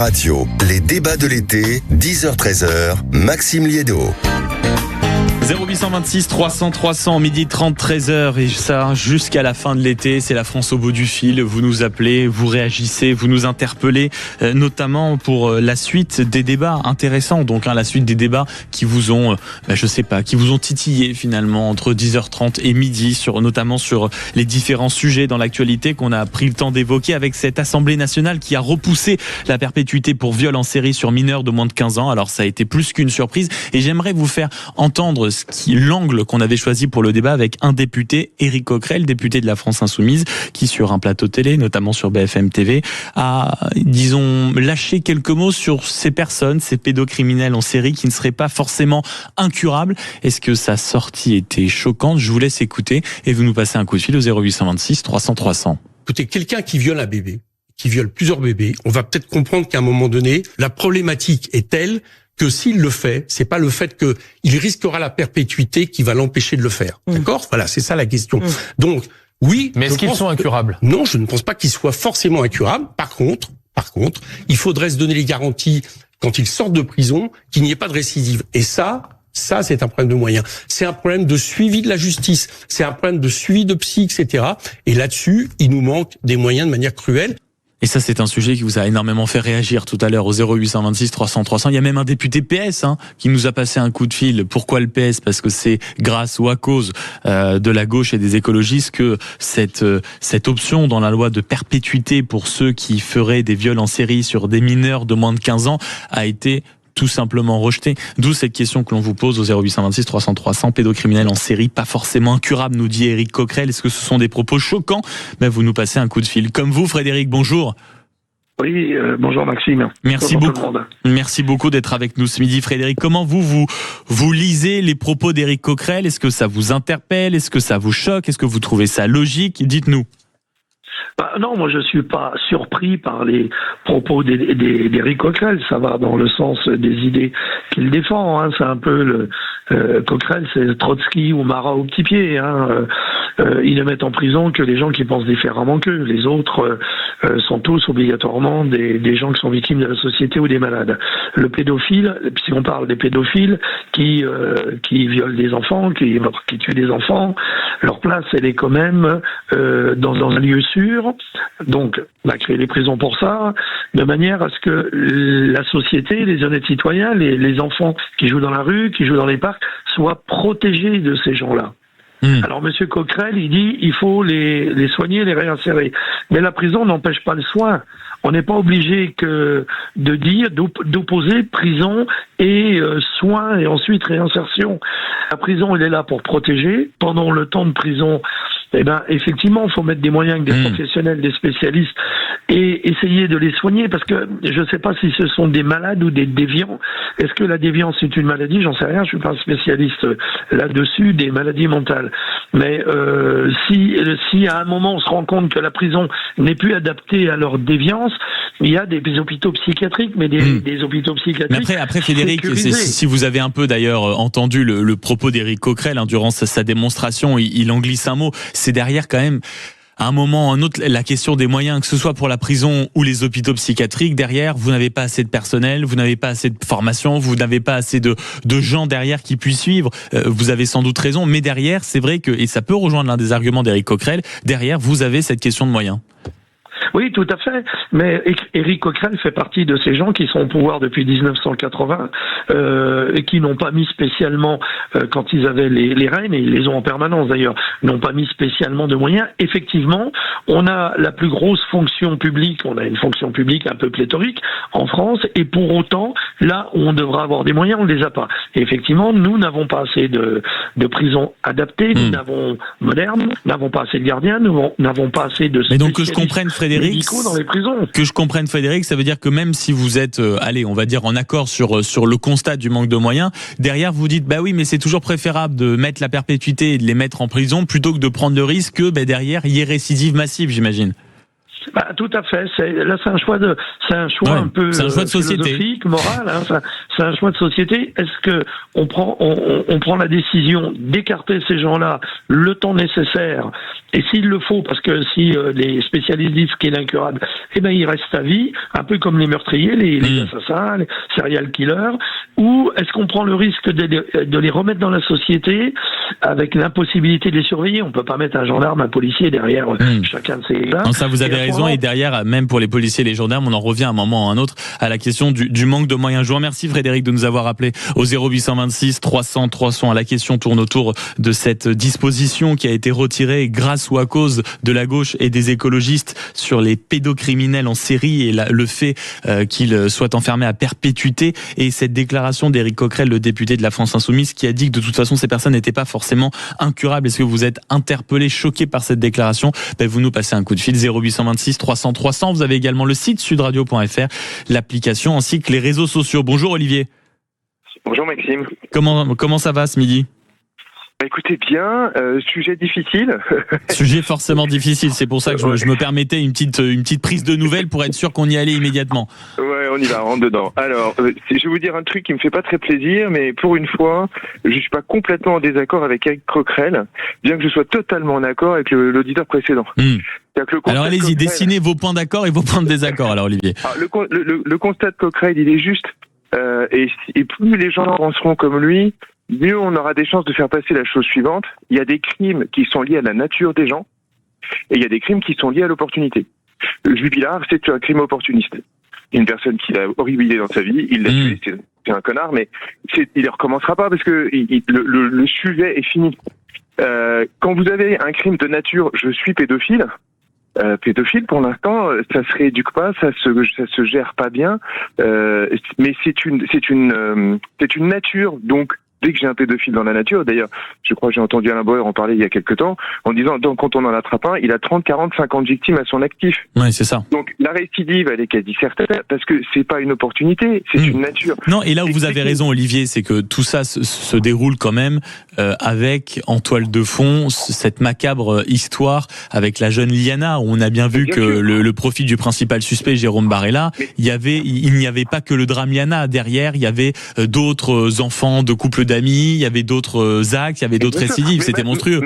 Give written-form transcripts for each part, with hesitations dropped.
Radio, les débats de l'été, 10h-13h, Maxime Liédo. 0826 300 300, midi 30, 13h, et ça jusqu'à la fin de l'été, c'est la France au bout du fil. Vous nous appelez, vous réagissez, vous nous interpellez, notamment pour la suite des débats intéressants. Donc la suite des débats qui vous ont, qui vous ont titillé finalement entre 10h30 et midi, notamment sur les différents sujets dans l'actualité qu'on a pris le temps d'évoquer, avec cette Assemblée nationale qui a repoussé la perpétuité pour viol en série sur mineurs de moins de 15 ans. Alors ça a été plus qu'une surprise, et j'aimerais vous faire entendre l'angle qu'on avait choisi pour le débat avec un député, Éric Coquerel, député de la France Insoumise, qui sur un plateau télé, notamment sur BFM TV, a, lâché quelques mots sur ces personnes, ces pédocriminels en série qui ne seraient pas forcément incurables. Est-ce que sa sortie était choquante? Je vous laisse écouter et vous nous passez un coup de fil au 0826 300 300. Écoutez, quelqu'un qui viole un bébé, qui viole plusieurs bébés, on va peut-être comprendre qu'à un moment donné, la problématique est telle que s'il le fait, c'est pas le fait que il risquera la perpétuité qui va l'empêcher de le faire. D'accord ? Voilà, c'est ça la question. Donc, oui. Mais est-ce qu'ils sont incurables ? Non, je ne pense pas qu'ils soient forcément incurables. Par contre, il faudrait se donner les garanties quand ils sortent de prison qu'il n'y ait pas de récidive. Et ça, c'est un problème de moyens. C'est un problème de suivi de la justice. C'est un problème de suivi de psy, etc. Et là-dessus, il nous manque des moyens de manière cruelle. Et ça, c'est un sujet qui vous a énormément fait réagir tout à l'heure au 0826 300 300. Il y a même un député PS qui nous a passé un coup de fil. Pourquoi le PS ? Parce que c'est grâce ou à cause de la gauche et des écologistes que cette option dans la loi de perpétuité pour ceux qui feraient des viols en série sur des mineurs de moins de 15 ans a été tout simplement rejeté. D'où cette question que l'on vous pose au 0826 300 300. Pédocriminels en série, pas forcément incurables, nous dit Éric Coquerel. Est-ce que ce sont des propos choquants ? Vous nous passez un coup de fil. Comme vous, Frédéric, bonjour. Oui, bonjour Maxime. Merci beaucoup. Merci beaucoup d'être avec nous ce midi, Frédéric. Comment vous lisez les propos d'Éric Coquerel ? Est-ce que ça vous interpelle ? Est-ce que ça vous choque ? Est-ce que vous trouvez ça logique ? Dites-nous. Non, moi je suis pas surpris par les propos d'Éric Coquerel. Ça va dans le sens des idées qu'il défend. C'est un peu Coquerel, c'est Trotsky ou Marat au petit pied. Ils ne mettent en prison que les gens qui pensent différemment qu'eux. Les autres sont tous obligatoirement des gens qui sont victimes de la société ou des malades. Le pédophile, si on parle des pédophiles qui violent des enfants, qui tuent des enfants, leur place elle est quand même dans un lieu sûr. Donc, on a créé les prisons pour ça, de manière à ce que la société, les honnêtes citoyens, les enfants qui jouent dans la rue, qui jouent dans les parcs, soient protégés de ces gens-là. Alors, Monsieur Coquerel, il dit il faut les soigner, les réinsérer. Mais la prison n'empêche pas le soin. On n'est pas obligé d'opposer prison et soins et ensuite réinsertion. La prison, elle est là pour protéger. Pendant le temps de prison, effectivement, il faut mettre des moyens avec des professionnels, des spécialistes et essayer de les soigner, parce que je ne sais pas si ce sont des malades ou des déviants. Est-ce que la déviance est une maladie ? J'en sais rien, je suis pas un spécialiste là-dessus des maladies mentales. Mais si à un moment on se rend compte que la prison n'est plus adaptée à leur déviance, il y a des hôpitaux psychiatriques, mais des hôpitaux psychiatriques. Mais après Frédéric, si vous avez un peu d'ailleurs entendu le propos d'Éric Coquerel durant sa démonstration, il en glisse un mot. C'est derrière quand même, à un moment ou un autre, la question des moyens, que ce soit pour la prison ou les hôpitaux psychiatriques. Derrière, vous n'avez pas assez de personnel, vous n'avez pas assez de formation, vous n'avez pas assez de gens derrière qui puissent suivre. Vous avez sans doute raison, mais derrière, c'est vrai que, et ça peut rejoindre l'un des arguments d'Éric Coquerel, derrière, vous avez cette question de moyens. Oui, tout à fait. Mais Éric Coquerel fait partie de ces gens qui sont au pouvoir depuis 1980 et qui n'ont pas mis spécialement, quand ils avaient les rênes, et ils les ont en permanence d'ailleurs, n'ont pas mis spécialement de moyens. Effectivement, on a la plus grosse fonction publique, on a une fonction publique un peu pléthorique en France, et pour autant, là où on devra avoir des moyens, on ne les a pas. Et effectivement, nous n'avons pas assez de prisons adaptées, nous n'avons pas assez de gardiens, nous n'avons pas assez de spécialistes. Mais donc que je comprenne, Frédéric, dans les prisons. Que je comprenne, Frédéric, ça veut dire que même si vous êtes, on va dire en accord sur le constat du manque de moyens, derrière vous dites, oui, mais c'est toujours préférable de mettre la perpétuité et de les mettre en prison plutôt que de prendre le risque que derrière il y ait récidive massive, j'imagine. Tout à fait. C'est un choix un peu c'est un choix de société, philosophique, moral. C'est un choix de société. Est-ce que on prend la décision d'écarter ces gens-là le temps nécessaire, et s'il le faut, parce que si les spécialistes disent qu'il est incurable, il reste à vie, un peu comme les meurtriers, les assassins, les serial killers, ou est-ce qu'on prend le risque de les remettre dans la société avec l'impossibilité de les surveiller? On peut pas mettre un gendarme, un policier derrière chacun de ces gars. Non, ça vous avez raison, et derrière, même pour les policiers et les gendarmes, on en revient à un moment ou à un autre à la question du manque de moyens. Je vous remercie Frédéric de nous avoir appelé au 0826 300 300. La question tourne autour de cette disposition qui a été retirée grâce ou à cause de la gauche et des écologistes sur les pédocriminels en série et le fait qu'ils soient enfermés à perpétuité, et cette déclaration d'Éric Coquerel, le député de la France Insoumise, qui a dit que de toute façon ces personnes n'étaient pas forcément incurables. Est-ce que vous êtes interpellé, choqué par cette déclaration? Vous nous passez un coup de fil 0826 300 300. Vous avez également le site sudradio.fr, l'application ainsi que les réseaux sociaux. Bonjour Olivier. Bonjour Maxime. Comment ça va ce midi? Écoutez bien, sujet difficile. Sujet forcément difficile, c'est pour ça que je me permettais une petite prise de nouvelles pour être sûr qu'on y allait immédiatement. Ouais, on y va, on rentre dedans. Alors, je vais vous dire un truc qui me fait pas très plaisir, mais pour une fois, je suis pas complètement en désaccord avec Éric Coquerel, bien que je sois totalement en accord avec l'auditeur précédent. Alors allez-y, dessinez vos points d'accord et vos points de désaccord, alors Olivier. Alors, le constat de Coquerel, il est juste, et plus les gens penseront comme lui, mieux on aura des chances de faire passer la chose suivante. Il y a des crimes qui sont liés à la nature des gens, et il y a des crimes qui sont liés à l'opportunité. Jubilard, c'est un crime opportuniste. Une personne qui l'a horribilisé dans sa vie, il l'a tué, c'est un connard, mais il ne recommencera pas parce que le sujet est fini. Quand vous avez un crime de nature, je suis pédophile. Pédophile, pour l'instant, ça se rééduque pas, ça se gère pas bien, mais c'est une nature, donc. Dès que j'ai un pédophile dans la nature, d'ailleurs, je crois que j'ai entendu Alain Bauer en parler il y a quelque temps, en disant, donc, quand on en attrape un, il a 30, 40, 50 victimes à son actif. Ouais, c'est ça. Donc, la récidive, elle est quasi certaine, parce que c'est pas une opportunité, c'est une nature. Non, et là où vous avez raison, Olivier, c'est que tout ça se déroule quand même avec, en toile de fond, cette macabre histoire avec la jeune Liana, où on a bien vu que le profil du principal suspect, Jérôme Barella, il n'y avait pas que le drame Liana. Derrière, il y avait d'autres enfants de couples d'amis, il y avait d'autres actes, il y avait d'autres récidives, c'était monstrueux.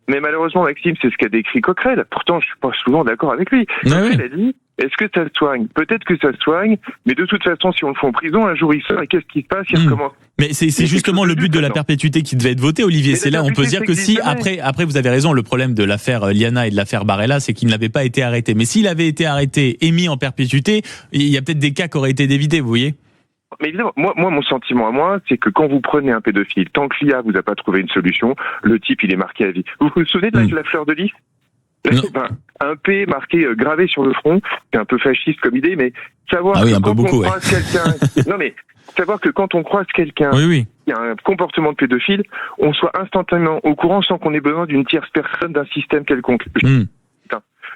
Mais malheureusement, Maxime, c'est ce qu'a décrit Coquerel. Pourtant, je suis pas souvent d'accord avec lui. Coquerel a dit, est-ce que ça se soigne? Peut-être que ça se soigne, mais de toute façon, si on le fait en prison, un jour il sort, et qu'est-ce qui se passe? Il recommence. Mais c'est justement le but de la perpétuité qui devait être voté, Olivier. C'est là, on peut dire que si, après vous avez raison, le problème de l'affaire Liana et de l'affaire Barella, c'est qu'il n'avait pas été arrêté. Mais s'il avait été arrêté et mis en perpétuité, il y a peut-être des cas qui auraient été évités, vous voyez? Mais évidemment, moi, mon sentiment à moi, c'est que quand vous prenez un pédophile, tant que l'IA vous a pas trouvé une solution, le type, il est marqué à vie. Vous vous souvenez de la fleur de lys? Un P marqué, gravé sur le front, c'est un peu fasciste comme idée, mais savoir que quand on croise quelqu'un, non mais, savoir que quand on croise quelqu'un qui a un comportement de pédophile, on soit instantanément au courant sans qu'on ait besoin d'une tierce personne, d'un système quelconque.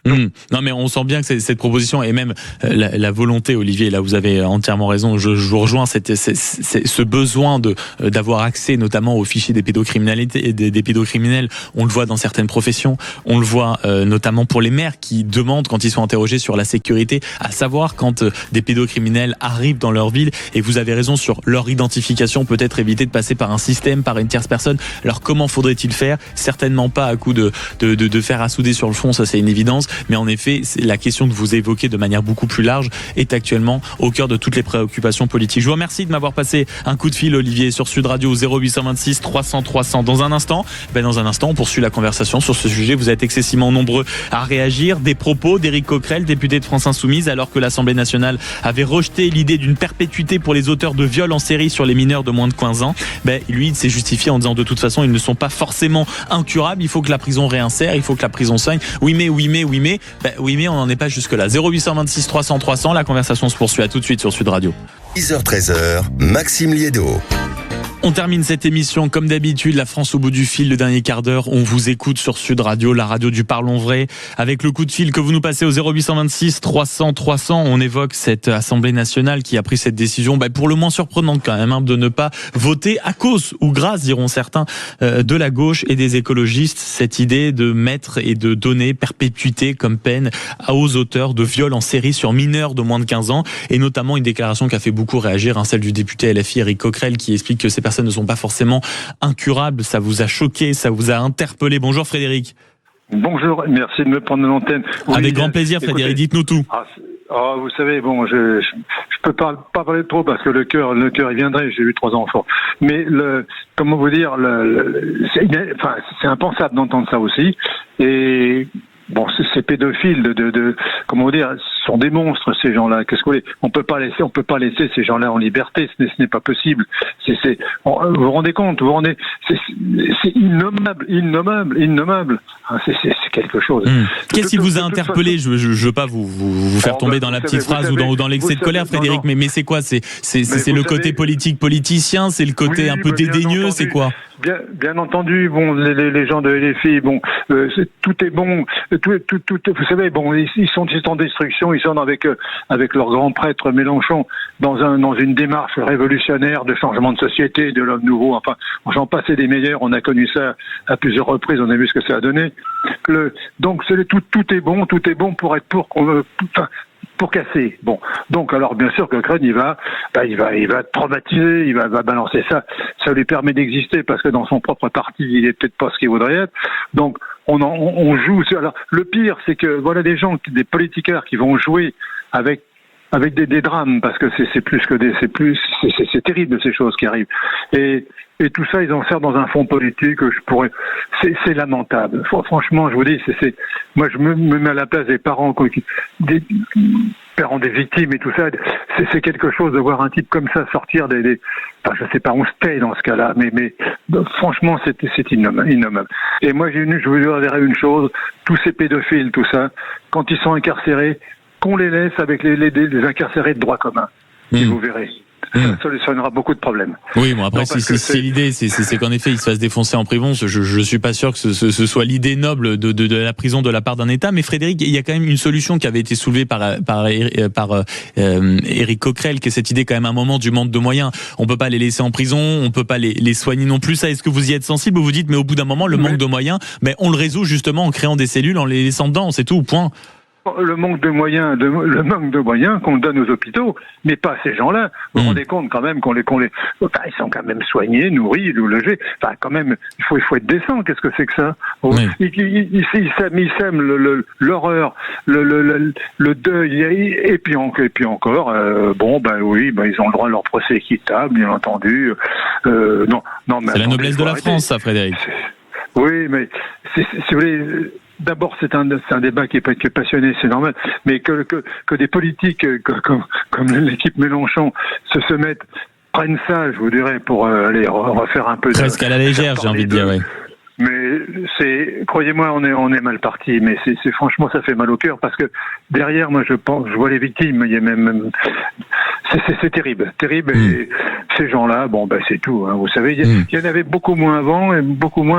Non mais on sent bien que cette proposition et même la volonté, Olivier, là vous avez entièrement raison, je vous rejoins, ce besoin d'avoir accès notamment aux fichiers des pédocriminels, on le voit dans certaines professions, on le voit notamment pour les maires qui demandent quand ils sont interrogés sur la sécurité, à savoir quand des pédocriminels arrivent dans leur ville, et vous avez raison sur leur identification, peut-être éviter de passer par un système, par une tierce personne. Alors comment faudrait-il faire? Certainement pas à coup de fer à souder sur le front, ça c'est une évidence. Mais en effet, la question que vous évoquez de manière beaucoup plus large est actuellement au cœur de toutes les préoccupations politiques. Je vous remercie de m'avoir passé un coup de fil, Olivier, sur Sud Radio 0826 300 300. Dans un instant, on poursuit la conversation sur ce sujet. Vous êtes excessivement nombreux à réagir. Des propos d'Éric Coquerel, député de France Insoumise, alors que l'Assemblée nationale avait rejeté l'idée d'une perpétuité pour les auteurs de viols en série sur les mineurs de moins de 15 ans. Lui, il s'est justifié en disant de toute façon, ils ne sont pas forcément incurables. Il faut que la prison réinsère, il faut que la prison soigne. Oui, mais on n'en est pas jusque-là. 0826 300 300, la conversation se poursuit. À tout de suite sur Sud Radio. 10h-13h, Maxime Liédo. On termine cette émission comme d'habitude, la France au bout du fil, le dernier quart d'heure. On vous écoute sur Sud Radio, la radio du Parlons Vrai, avec le coup de fil que vous nous passez au 0826 300 300. On évoque cette Assemblée nationale qui a pris cette décision, pour le moins surprenante quand même, de ne pas voter à cause ou grâce, diront certains, de la gauche et des écologistes. Cette idée de mettre et de donner perpétuité comme peine aux auteurs de viols en série sur mineurs de moins de 15 ans, et notamment une déclaration qui a fait beaucoup réagir, celle du député LFI Éric Coquerel, qui explique que ces personnes ne sont pas forcément incurables. Ça vous a choqué, ça vous a interpellé. Bonjour Frédéric. Bonjour, merci de me prendre l'antenne. Oui, avec grand plaisir Frédéric, dites-nous tout. Vous savez, je peux pas parler trop parce que le cœur il viendrait, j'ai eu 3 enfants. Mais comment vous dire, c'est impensable d'entendre ça aussi. Et bon, ces pédophiles comment dire, sont des monstres, ces gens-là. Qu'est-ce que vous voulez ? On peut pas laisser ces gens-là en liberté. Ce n'est pas possible. Vous vous rendez compte ? C'est innommable. C'est quelque chose. Qu'est-ce qui vous a interpellé ? Je veux pas vous faire tomber dans la petite phrase ou dans l'excès de colère, Frédéric. Mais c'est quoi ? C'est le côté politicien, c'est le côté un peu dédaigneux, c'est quoi ? Bien entendu, les gens de LFI, tout est bon, tout, vous savez, ils sont en destruction, ils sont avec leur grand prêtre Mélenchon dans une démarche révolutionnaire de changement de société, de l'homme nouveau. Enfin, j'en passais des meilleurs, on a connu ça à plusieurs reprises, on a vu ce que ça a donné. Donc tout est bon pour être pour casser. Bon, donc alors bien sûr que Coquerel il va traumatiser, il va balancer ça lui permet d'exister parce que dans son propre parti il est peut-être pas ce qu'il voudrait être. Donc on joue. Alors le pire c'est que voilà des politiqueurs qui vont jouer avec des drames parce que c'est terrible ces choses qui arrivent et tout ça ils en servent dans un fond politique. C'est lamentable. Franchement je vous dis moi je me mets à la place des parents des victimes et tout ça. C'est quelque chose de voir un type comme ça sortir je sais pas, on se tait dans ce cas-là, mais franchement c'est innommable. Et moi je vous dirai une chose, tous ces pédophiles, tout ça, quand ils sont incarcérés, qu'on les laisse avec les incarcérés de droit commun. Et vous verrez. Ça solutionnera beaucoup de problèmes. Oui, après, c'est l'idée, c'est qu'en effet, il se fasse défoncer en prison. Je suis pas sûr que ce soit l'idée noble de la prison de la part d'un État. Mais Frédéric, il y a quand même une solution qui avait été soulevée par Éric Coquerel, qui est cette idée quand même à un moment du manque de moyens. On peut pas les laisser en prison, on peut pas les soigner non plus. Ça, est-ce que vous y êtes sensible ou vous dites, mais au bout d'un moment, le manque de moyens, on le résout justement en créant des cellules, en les laissant dedans, c'est tout, point. Le manque de moyens qu'on donne aux hôpitaux, mais pas à ces gens-là. Vous vous rendez compte quand même ils sont quand même soignés, nourris, logés. Enfin, quand même, il faut être décent. Qu'est-ce que c'est que ça ? Ils sèment l'horreur, le deuil, et puis encore. Ils ont le droit à leur procès équitable, bien entendu. Non, mais c'est la noblesse de la France, ça, Frédéric. Oui, mais si vous voulez. D'abord, c'est un débat qui est passionné, c'est normal, mais que des politiques comme l'équipe Mélenchon prennent ça, je vous dirais, pour aller refaire un peu presque à la légère, j'ai envie de dire, oui. Mais croyez-moi, on est mal parti, mais c'est franchement, ça fait mal au cœur parce que derrière, moi, je vois les victimes, il y a même c'est terrible, et ces gens-là, c'est tout, vous savez, il y en avait beaucoup moins avant,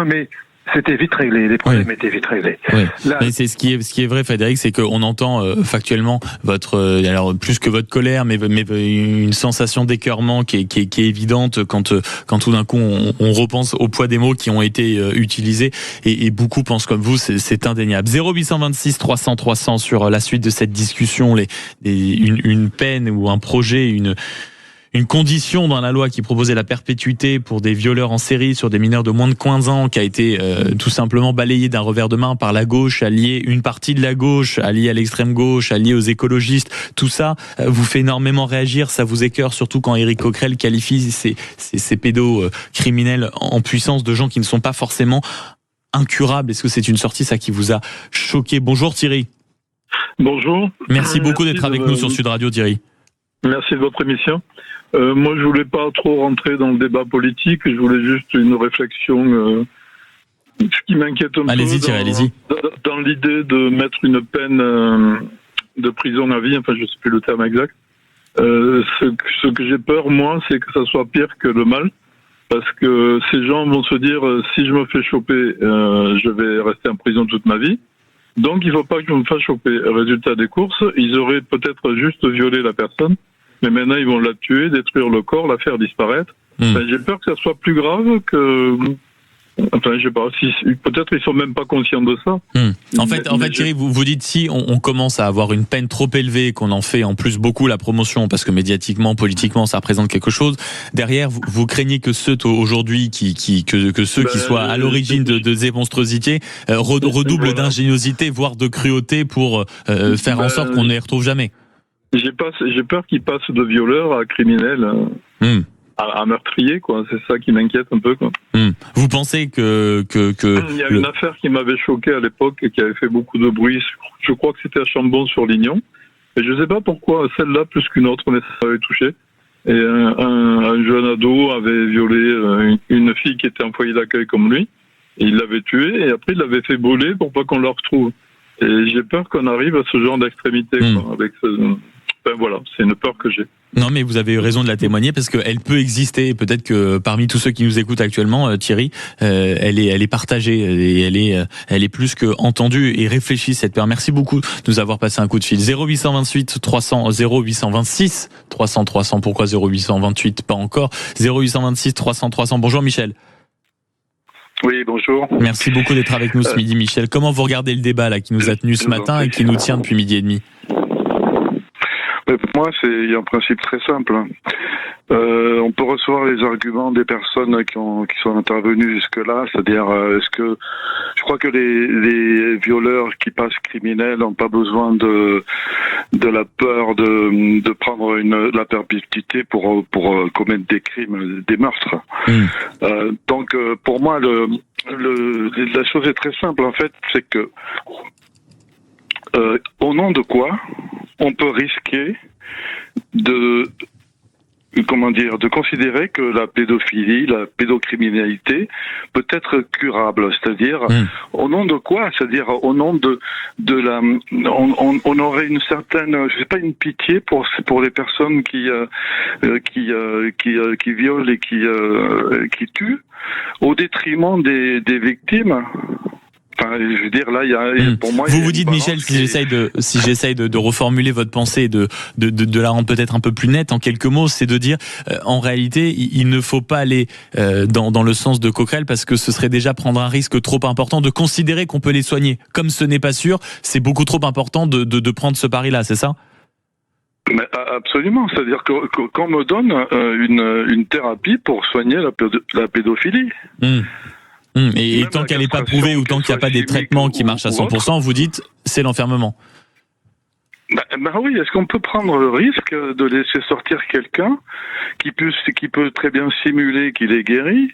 mais c'était vite réglé, les problèmes étaient vite réglés. Oui. Mais c'est ce qui est vrai, Frédéric, c'est qu'on entend factuellement alors plus que votre colère, mais une sensation d'écœurement qui est évidente quand tout d'un coup on repense au poids des mots qui ont été utilisés et beaucoup pensent comme vous, c'est indéniable. 0826 300 300 sur la suite de cette discussion, une peine ou un projet, une condition dans la loi qui proposait la perpétuité pour des violeurs en série sur des mineurs de moins de 15 ans qui a été tout simplement balayée d'un revers de main par la gauche, alliée une partie de la gauche, alliée à l'extrême gauche, alliée aux écologistes. Tout ça vous fait énormément réagir, ça vous écœure, surtout quand Éric Coquerel qualifie ces pédocriminels en puissance de gens qui ne sont pas forcément incurables. Est-ce que c'est une sortie, ça, qui vous a choqué ? Bonjour Thierry. Bonjour. Merci beaucoup d'être avec nous sur Sud Radio, Thierry. Merci de votre émission. Moi, je voulais pas trop rentrer dans le débat politique. Je voulais juste une réflexion. Ce qui m'inquiète un allez-y, Thierry, allez-y. Dans l'idée de mettre une peine de prison à vie. Enfin, je sais plus le terme exact. Ce que j'ai peur, moi, c'est que ça soit pire que le mal. Parce que ces gens vont se dire, si je me fais choper, je vais rester en prison toute ma vie. Donc il ne faut pas que je me fasse choper. Résultat des courses, ils auraient peut-être juste violé la personne, mais maintenant ils vont la tuer, détruire le corps, la faire disparaître. Enfin, j'ai peur que ça soit plus grave que... Enfin, je sais pas, peut-être ils sont même pas conscients de ça. En fait, Thierry, vous dites si on commence à avoir une peine trop élevée, qu'on en fait en plus beaucoup la promotion, parce que médiatiquement, politiquement, ça représente quelque chose. Derrière, vous craignez que ceux aujourd'hui que ceux qui soient à l'origine de ces monstruosités redoublent d'ingéniosité, voire de cruauté pour faire en sorte qu'on ne les retrouve jamais. J'ai peur qu'ils passent de violeurs à criminels. À meurtrier, quoi. C'est ça qui m'inquiète un peu, quoi. Vous pensez que il y a une affaire qui m'avait choqué à l'époque et qui avait fait beaucoup de bruit. Je crois que c'était à Chambon-sur-Lignon. Et je sais pas pourquoi celle-là, plus qu'une autre, mais ça avait touché. Et un jeune ado avait violé une fille qui était en foyer d'accueil comme lui. Et il l'avait tuée et après il l'avait fait brûler pour pas qu'on la retrouve. Et j'ai peur qu'on arrive à ce genre d'extrémité, quoi, avec enfin, voilà, c'est une peur que j'ai. Non, mais vous avez eu raison de la témoigner parce qu'elle peut exister. Peut-être que parmi tous ceux qui nous écoutent actuellement, Thierry, elle est partagée et elle est plus que entendue et réfléchie, cette peur. Merci beaucoup de nous avoir passé un coup de fil. 0828 300 0826 300 300. Pourquoi 0828 pas encore? 0826 300 300. Bonjour Michel. Oui, bonjour. Merci beaucoup d'être avec nous ce midi, Michel. Comment vous regardez le débat là qui nous a tenus ce matin et qui nous tient depuis midi et demi? Pour moi, il y a un principe très simple. On peut recevoir les arguments des personnes qui sont intervenues jusque-là, c'est-à-dire je crois que les violeurs qui passent criminels n'ont pas besoin de la peur de prendre la perpétuité pour commettre des crimes, des meurtres. Donc pour moi, la chose est très simple en fait, c'est que au nom de quoi on peut risquer de considérer que la pédophilie, la pédocriminalité peut être curable, c'est-à-dire au nom de quoi? C'est-à-dire au nom de la, on aurait une certaine, je sais pas, une pitié pour les personnes qui violent et qui tuent au détriment des victimes. Enfin, je veux dire, là, pour moi, vous dites, Michel, si j'essaye de reformuler votre pensée et de la rendre peut-être un peu plus nette en quelques mots, c'est de dire, en réalité, il ne faut pas aller dans le sens de Coquerel parce que ce serait déjà prendre un risque trop important de considérer qu'on peut les soigner. Comme ce n'est pas sûr, c'est beaucoup trop important de prendre ce pari-là, c'est ça? Mais absolument, c'est-à-dire qu'on me donne une thérapie pour soigner la pédophilie. Et tant qu'elle n'est pas prouvée ou tant qu'il n'y a pas des traitements qui marchent à 100%, vous dites c'est l'enfermement. Ben oui, est-ce qu'on peut prendre le risque de laisser sortir quelqu'un qui peut très bien simuler qu'il est guéri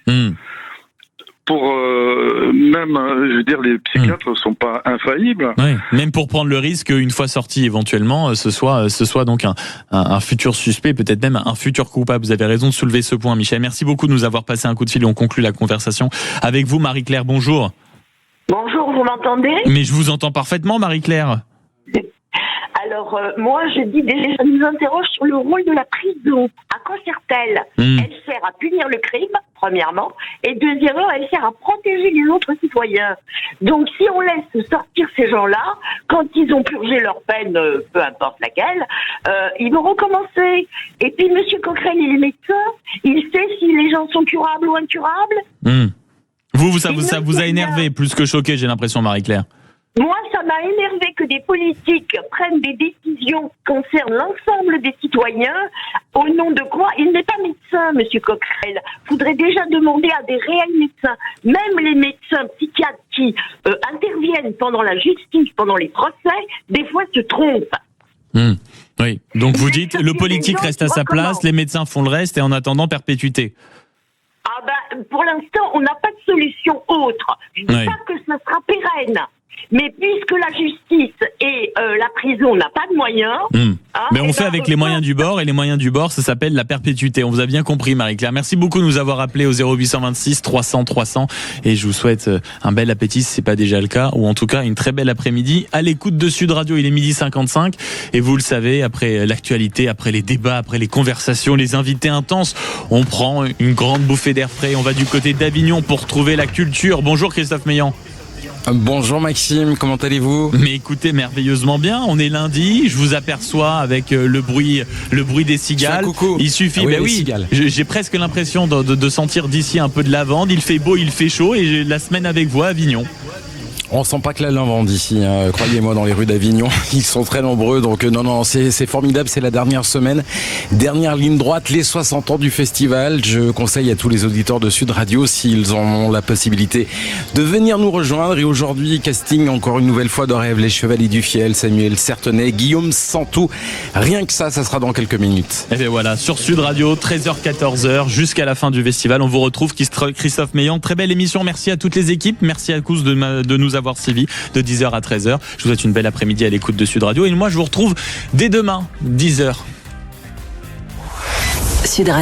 pour même, je veux dire, les psychiatres ne sont pas infaillibles. Oui, même pour prendre le risque, une fois sorti éventuellement, ce soit donc un futur suspect, peut-être même un futur coupable. Vous avez raison de soulever ce point, Michel. Merci beaucoup de nous avoir passé un coup de fil et on conclut la conversation avec vous, Marie-Claire. Bonjour. Bonjour, vous m'entendez? Mais je vous entends parfaitement, Marie-Claire. Alors, moi, je dis déjà, je nous interroge sur le rôle de la prison. À quoi sert-elle? Elle sert à punir le crime, premièrement, et deuxièmement, elle sert à protéger les autres citoyens. Donc, si on laisse sortir ces gens-là, quand ils ont purgé leur peine, peu importe laquelle, ils vont recommencer. Et puis, Monsieur Coquerel, il est médecin, il sait si les gens sont curables ou incurables. Ça vous a énervé plus que choqué, j'ai l'impression, Marie-Claire. Moi, ça m'a énervé que des politiques prennent des décisions qui concernent l'ensemble des citoyens. Au nom de quoi? Il n'est pas médecin, Monsieur Coquerel. Faudrait déjà demander à des réels médecins. Même les médecins psychiatres qui interviennent pendant la justice, pendant les procès, des fois se trompent. Oui. Donc vous dites, le politique reste à sa place, les médecins font le reste et en attendant, perpétuité. Pour l'instant, on n'a pas de solution autre. Je ne dis pas que ça sera pérenne. Mais puisque la justice et la prison n'a pas de moyens... Mais on fait avec les moyens du bord, et les moyens du bord, ça s'appelle la perpétuité. On vous a bien compris, Marie-Claire. Merci beaucoup de nous avoir appelé au 0826 300 300, et je vous souhaite un bel appétit si c'est pas déjà le cas, ou en tout cas une très belle après-midi à l'écoute de Sud Radio. Il est 12h55, et vous le savez, après l'actualité, après les débats, après les conversations, les invités intenses, on prend une grande bouffée d'air frais. On va du côté d'Avignon pour retrouver la culture. Bonjour Christophe Meillan. Bonjour Maxime, comment allez-vous ? Mais écoutez, merveilleusement bien. On est lundi, je vous aperçois avec le bruit des cigales. Il suffit, j'ai presque l'impression de sentir d'ici un peu de lavande. Il fait beau, il fait chaud, et j'ai la semaine avec vous à Avignon. On sent pas que la lavande ici, croyez-moi, dans les rues d'Avignon. Ils sont très nombreux, donc non, c'est formidable. C'est la dernière semaine, dernière ligne droite, les 60 ans du festival. Je conseille à tous les auditeurs de Sud Radio, s'ils en ont la possibilité, de venir nous rejoindre. Et aujourd'hui, casting encore une nouvelle fois de rêve, les Chevaliers du Fiel, Samuel Certenay, Guillaume Santou. Rien que ça sera dans quelques minutes. Et bien voilà, sur Sud Radio, 13h-14h, jusqu'à la fin du festival. On vous retrouve, Christophe Meillan. Très belle émission. Merci à toutes les équipes. Merci à tous de nous avoir suivi de 10h à 13h. Je vous souhaite une belle après-midi à l'écoute de Sud Radio, et moi je vous retrouve dès demain 10h. Sud Radio.